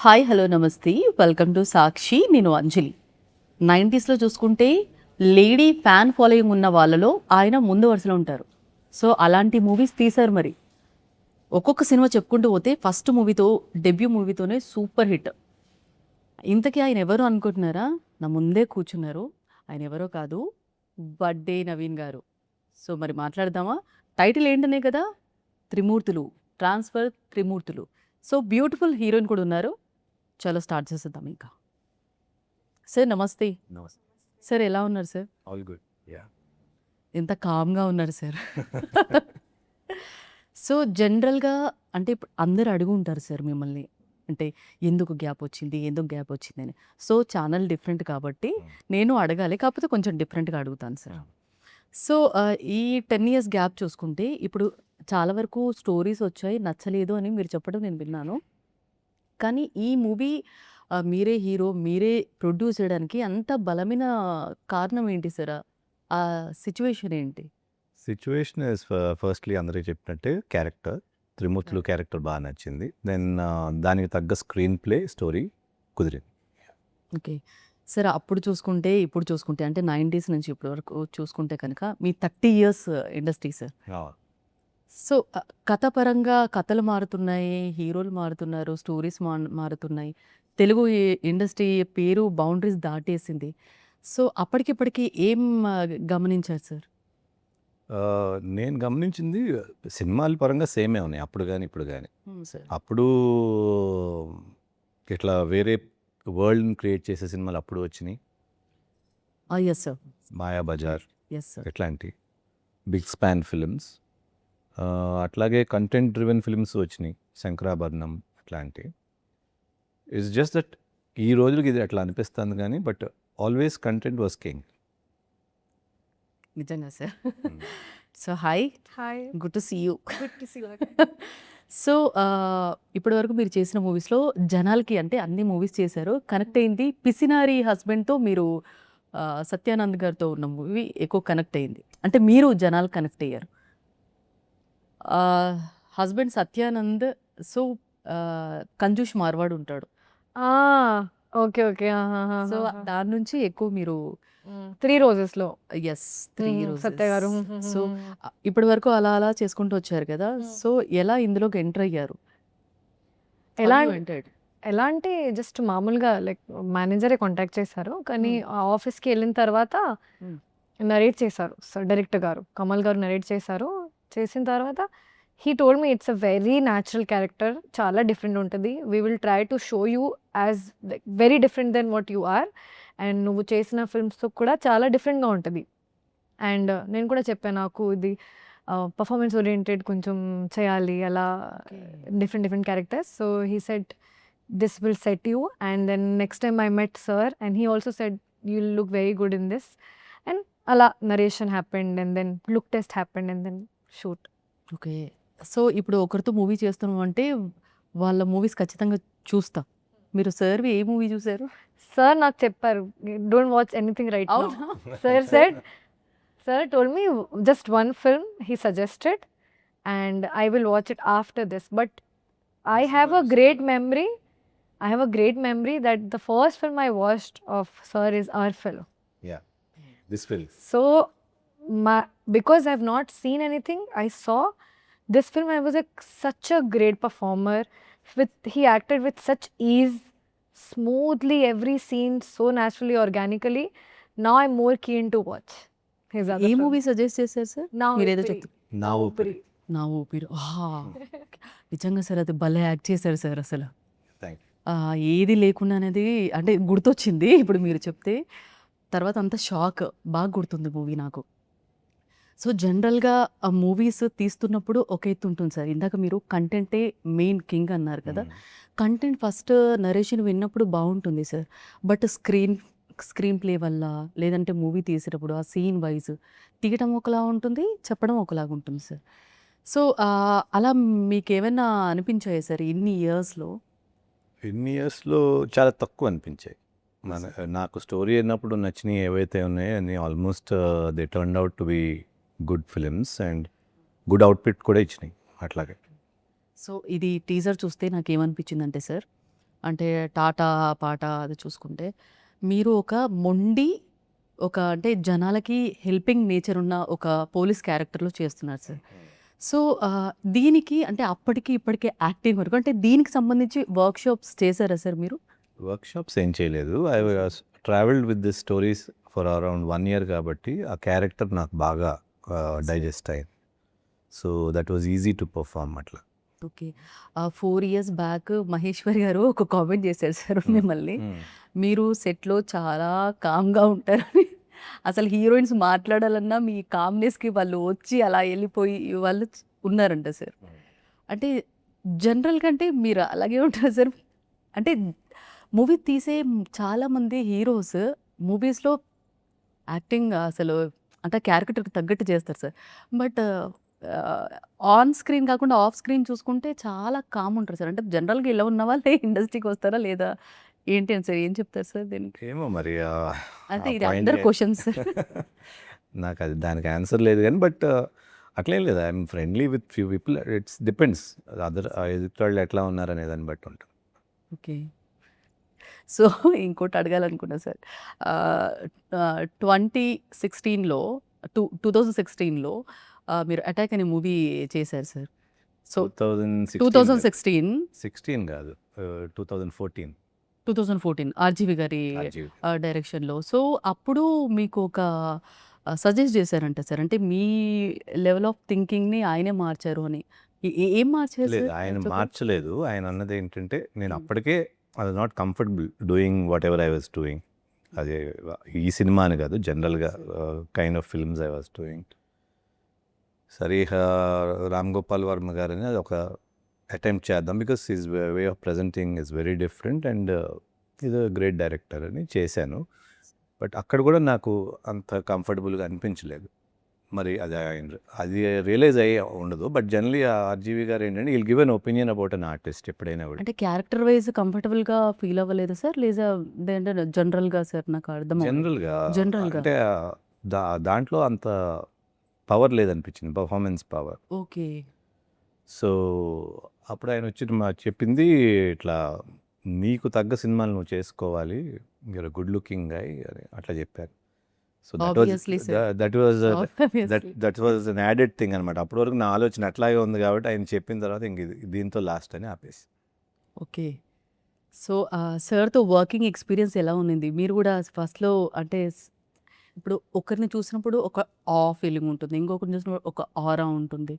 Hi hello నమస్తే welcome to సాక్షి. నేను అంజలి. 90స్లో చూసుకుంటే లేడీ ఫ్యాన్ ఫాలోయింగ్ ఉన్న వాళ్ళలో ఆయన ముందు వరుసలో ఉంటారు. సో అలాంటి మూవీస్ తీశారు. మరి ఒక్కొక్క సినిమా చెప్పుకుంటూ పోతే ఫస్ట్ మూవీతో డెబ్యూ మూవీతోనే సూపర్ హిట్. ఇంతకీ ఆయన ఎవరు అనుకుంటున్నారా? నా ముందే కూర్చున్నారు. ఆయన ఎవరో కాదు, బర్త్డే నవీన్ గారు. సో మరి మాట్లాడదామా? టైటిల్ ఏంటనే కదా, త్రిమూర్తులు, ట్రాన్స్ఫర్ త్రిమూర్తులు. సో బ్యూటిఫుల్ హీరోయిన్ కూడా ఉన్నారు. చలో స్టార్ట్ చేసేద్దాం ఇంకా. సార్ నమస్తే. నమస్తే. సార్ ఎలా ఉన్నారు సార్? All good. యా. ఎంత కామ్గా ఉన్నారు సార్. సో జనరల్గా అంటే ఇప్పుడు అందరు అడుగు ఉంటారు సార్ మిమ్మల్ని, అంటే ఎందుకు గ్యాప్ వచ్చింది, ఎందుకు గ్యాప్ వచ్చింది అని. సో ఛానల్ డిఫరెంట్ కాబట్టి నేను అడగాలి, కాకపోతే కొంచెం డిఫరెంట్గా అడుగుతాను సార్. సో ఈ 10 years గ్యాప్ చూసుకుంటే ఇప్పుడు చాలా వరకు స్టోరీస్ వచ్చాయి, నచ్చలేదు అని మీరు చెప్పడం నేను విన్నాను. కానీ ఈ మూవీ మీరే హీరో, మీరే ప్రొడ్యూస్ చేయడానికి అంత బలమైన కారణం ఏంటి సార్? ఆ సిచ్యువేషన్ ఏంటి? సిచ్యువేషన్ ఇస్ ఫస్ట్లీ అందరికీ చెప్పినట్టే క్యారెక్టర్, త్రిమూర్తులు క్యారెక్టర్ బాగా నచ్చింది. దెన్ దానికి తగ్గ స్క్రీన్ ప్లే, స్టోరీ కుదిరింది. Okay sir. అప్పుడు చూసుకుంటే ఇప్పుడు చూసుకుంటే అంటే 90s నుంచి ఇప్పటి వరకు చూసుకుంటే కనుక మీ 30 years ఇండస్ట్రీ సార్. సో కథ పరంగా కథలు మారుతున్నాయి, హీరోలు మారుతున్నారు, స్టోరీస్ మారుతున్నాయి. తెలుగు ఇండస్ట్రీ పేరు బౌండరీస్ దాటేసింది. సో అప్పటికిప్పటికి ఏం గమనించారు సార్? నేను గమనించింది సినిమాల పరంగా సేమే ఉన్నాయి, అప్పుడు కానీ ఇప్పుడు కానీ. సార్ అప్పుడు ఇట్లా వేరే వరల్డ్ని క్రియేట్ చేసే సినిమాలు అప్పుడు వచ్చినాయి. Yes sir. Mayabazar yes sir. ఇట్లాంటి బిగ్ స్పాన్ ఫిలిమ్స్, అట్లాగే కంటెంట్ డ్రివెన్ ఫిలిమ్స్ వచ్చినాయి, శంకరాభరణం అట్లాంటి. ఇట్స్ జస్ట్ దట్ ఈ రోజులకి ఇది అట్లా అనిపిస్తుంది కానీ but always content was king. నిజంగా sir. So hi, hi, good to see you. Good to see you. So ఇప్పటి వరకు మీరు చేసిన మూవీస్లో జనాలకి, అంటే అన్ని మూవీస్ చేశారు, కనెక్ట్ అయింది పిసినారి హస్బెండ్తో. మీరు సత్యానంద్ గారితో ఉన్న మూవీ ఎక్కువ కనెక్ట్ అయింది, అంటే మీరు జనాలు కనెక్ట్ అయ్యారు. హస్బెండ్ సత్యానంద్. సో కంజూష్ మార్వాడు ఉంటాడు. Okay okay. సో దాని నుంచి ఎక్కువ మీరు 3 రోజెస్లో ఎస్ 3 రోజెస్ సత్య గారు. సో ఇప్పటి వరకు అలా అలా చేసుకుంటూ వచ్చారు కదా. సో ఎలా ఇందులోకి ఎంటర్ అయ్యారు? ఎలా How you entered? ఎలా అంటే జస్ట్ మామూలుగా లైక్ మేనేజరే కాంటాక్ట్ చేశారు, కానీ ఆ ఆఫీస్కి వెళ్ళిన తర్వాత Hmm. నరేట్ చేశారు సార్, డైరెక్టర్ గారు కమల్ గారు నరేట్ చేశారు. చేసిన తర్వాత he told me it's a very natural character, చాలా డిఫరెంట్ ఉంటుంది. We will try to show you as very different then what you are, and నువ్వు చేసిన ఫిల్మ్స్తో కూడా చాలా డిఫరెంట్గా ఉంటుంది. అండ్ నేను కూడా చెప్పాను, నాకు ఇది పర్ఫార్మెన్స్ ఓరియంటెడ్ కొంచెం చేయాలి అలా, different characters. So he said this will set you. And then next time I met sir and he also said you will look very good in this. And అలా narration happened and then look test happened and then shoot. Okay. So ఇప్పుడు ఒకరితో movie చేస్తున్నాం అంటే వాళ్ళ movies ఖచ్చితంగా చూస్తాం. మీరు sir ఏ movie చూసారు? సార్ నాకు చెప్పారు, don't watch anything right now. Sir said, sir told me just one film he suggested and I will watch it after this. But I have a great memory. I have a great memory that the first film I watched of Sir is our film. Yeah, this film. So, because I've not seen anything, I saw this film. I was such a great performer. He acted with such ease, smoothly, every scene so naturally, organically. Now I'm more keen to watch his other A film. Movie suggest చేశారు sir? Now మీరేదో Upiri. చెప్తారు. నా ఊపిరి. నా ఊపిరి. నిజంగా sir అది భలే యాక్ట్ చేశారు సార్. అసలు థ్యాంక్ ఏది లేకుండా అనేది అంటే గుర్తొచ్చింది ఇప్పుడు మీరు చెప్తే. తర్వాత అంత షాక్, బాగా గుర్తుంది మూవీ నాకు. సో జనరల్గా ఆ మూవీస్ తీస్తున్నప్పుడు ఒక ఎత్తు ఉంటుంది సార్. ఇందాక మీరు కంటెంటే మెయిన్ కింగ్ అన్నారు కదా. కంటెంట్ ఫస్ట్ నరేషన్ విన్నప్పుడు బాగుంటుంది సార్, బట్ స్క్రీన్ ప్లే వల్ల, లేదంటే మూవీ తీసేటప్పుడు ఆ సీన్ వైజ్ తీయటం ఒకలా ఉంటుంది, చెప్పడం ఒకలాగా ఉంటుంది సార్. సో అలా మీకు ఏమైనా అనిపించాయి సార్ ఇన్ని ఇయర్స్లో? ఇన్ని ఇయర్స్లో చాలా తక్కువ అనిపించాయి. నాకు స్టోరీ అయినప్పుడు నచ్చినవి ఏవైతే ఉన్నాయో అన్ని almost they turn out to be good films and good output కూడా ఇచ్చినాయి అట్లాగే. సో ఇది టీజర్ చూస్తే నాకేమనిపించిందంటే సార్, అంటే 'టాటా పాట' అది చూసుకుంటే, మీరు ఒక మొండి అంటే జనాలకి హెల్పింగ్ నేచర్ ఉన్న ఒక పోలీస్ క్యారెక్టర్‌లో చేస్తున్నారు సార్. సో, దీనికి అంటే అప్పటికి, ఇప్పటికి యాక్టింగ్ వరకు అంటే దీనికి సంబంధించి వర్క్‌షాప్స్ చేసారా సార్ మీరు? వర్క్షాప్స్ ఏం చేయలేదు. I was travelled with the stories for around 1 year కాబట్టి ఆ క్యారెక్టర్ నాకు బాగా డైజెస్ట్ అయింది. So, that was easy to perform అట్లా. ఓకే. 4 ఇయర్స్ బ్యాక్ మహేశ్వరి గారు ఒక కామెంట్ చేశారు సార్ మిమ్మల్ని. మీరు సెట్‌లో చాలా కామ్‌గా ఉంటారని. అసలు హీరోయిన్స్ మాట్లాడాలన్నా మీ కామ్‌నెస్‌కి వాళ్ళు వచ్చి అలా ఎళ్ళిపోయి వాళ్ళు ఉన్నారంట సార్. అంటే జనరల్‌గా అంటే మీరు అలాగే ఉంటారా సార్? అంటే మూవీ తీసే చాలామంది హీరోస్ మూవీస్‌లో యాక్టింగ్ అసలు అంటే క్యారెక్టర్‌కి తగ్గట్టు చేస్తారు సార్. బట్ ఆన్ స్క్రీన్ కాకుండా ఆఫ్ స్క్రీన్ చూసుకుంటే చాలా కామ్ ఉంటారు సార్. అంటే జనరల్‌గా ఇలా ఉన్న వాళ్ళే ఇండస్ట్రీకి వస్తారా లేదా ఏంటి అని సార్? ఏం చెప్తారు సార్ దీనికి? ఏమో మరి అంటే ఆ ఇది పాయింట్ అందరి క్వెషన్స్ సార్. నాకు అది దానికి ఆన్సర్ లేదు కానీ బట్ అట్లేం లేదు. I'm friendly with few people. It's depends ఎదుటి వాళ్ళు ఎట్లా ఉన్నారనే దాన్ని బట్టి ఉంటుంది. ఓకే. సో, ఇంకోటి అడగాలనుకున్నా సార్. 2016లో 2016లో మీరు 'అటాక్' అనే మూవీ చేశారు సార్. సో, 2016 16 కాదు 2014 2014 ఆర్‌జీవి గారి రాజీవ్. డైరెక్షన్‌లో. సో, అప్పుడు మీకు ఒక సజెస్ట్ చేశారంట సార్. అంటే మీ లెవెల్ ఆఫ్ థింకింగ్‌ని ఆయనే మార్చారు అని. ఏం మార్చారు లేదు సార్? ఆయన చెప్పండి. మార్చలేదు. ఆయన అన్నది ఏంటంటే నేను అప్పటికే I was not comfortable doing what ever I was doing. అది ఈ సినిమా అని కాదు జనరల్గా kind of films I was doing. సరే రామ్ గోపాల్ వర్మ గారని అది ఒక అటెంప్ట్ చేద్దాం because his way of presenting is very different and is a great director అని చేశాను. బట్ అక్కడ కూడా నాకు అంత కంఫర్టబుల్గా అనిపించలేదు. మరి అది రియలైజ్ అయ్యి ఉండదు. బట్ జనరలీ ఆర్‌జీవి గారు ఏంటంటే will give an opinion about an artist ఎప్పుడైనా కూడా. అంటే క్యారెక్టర్ వైస్ కంఫర్టబుల్‌గా ఫీల్ అవ్వలేదా సార్? లేదా అంటే జనరల్‌గా సార్ నాకు అర్థం అవ్వలేదు. జనరల్‌గా. అంటే దాంట్లో అంత పవర్ లేదనిపించింది. Performance power. ఓకే. సో, అప్పుడు ఆయన వచ్చి చెప్పింది ఇట్లా నీకు తగ్గ సినిమాలు నువ్వు చేసుకోవాలి. యూఆర్ ఎ గుడ్ లుకింగ్ గై అని అట్లా చెప్పారు. So Obviously, sir. That was Obviously. That was an added thing అనమాట. అప్పటి వరకు నా ఆలోచన అట్లాగే ఉంది కాబట్టి ఆయన చెప్పిన తర్వాత ఇంక దీంతో లాస్ట్ అని ఆపేసి. ఓకే. సో, సార్‌తో వర్కింగ్ ఎక్స్‌పీరియన్స్ ఎలా ఉన్నింది? మీరు కూడా ఫస్ట్‌లో అంటే ఇప్పుడు ఒకరిని చూసినప్పుడు ఒక ఫీలింగ్ ఉంటుంది. ఇంకొకరిని చూసినప్పుడు ఒక ఆరా ఉంటుంది.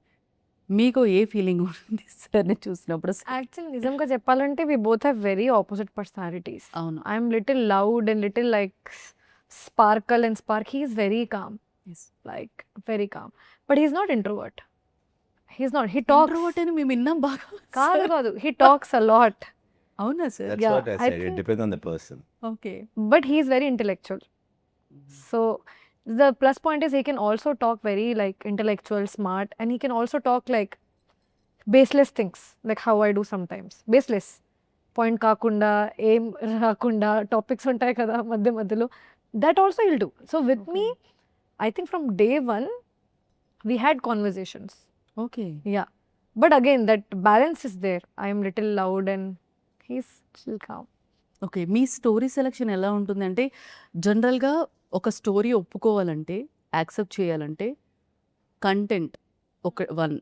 మీకు ఏ ఫీలింగ్ ఉంటుంది సార్‌ని చూసినప్పుడు? యాక్చువల్లీ నిజంగా చెప్పాలంటే we both have very opposite personalities. అవును. I'm little loud and little like sparkle and spark. He is very calm, yes. like very calm, but he's not introvert. He's not. He talks. Introvert అని మేము విన్నాం బాగా. కాదు కాదు, he talks a lot, అవునా sir? That's Yeah, what I I said. It think- depends on the person. Okay. but he's very intellectual. So the plus point is he can also talk very like intellectual, smart, and he can also talk like baseless things, like how I do sometimes. Baseless. Point కాకుండా ఏం రాకుండా topics ఉంటాయి కదా మధ్య మధ్యలో. That also he'll do. So with me, I think from day one, we had conversations. Okay. Yeah. But again, that balance is there. I am little loud and he's still calm. Okay. Me story selection ఎలా ఉంటుందంటే జనరల్‌గా ఒక story ఒప్పుకోవాలంటే, accept చేయాలంటే content ఒక 1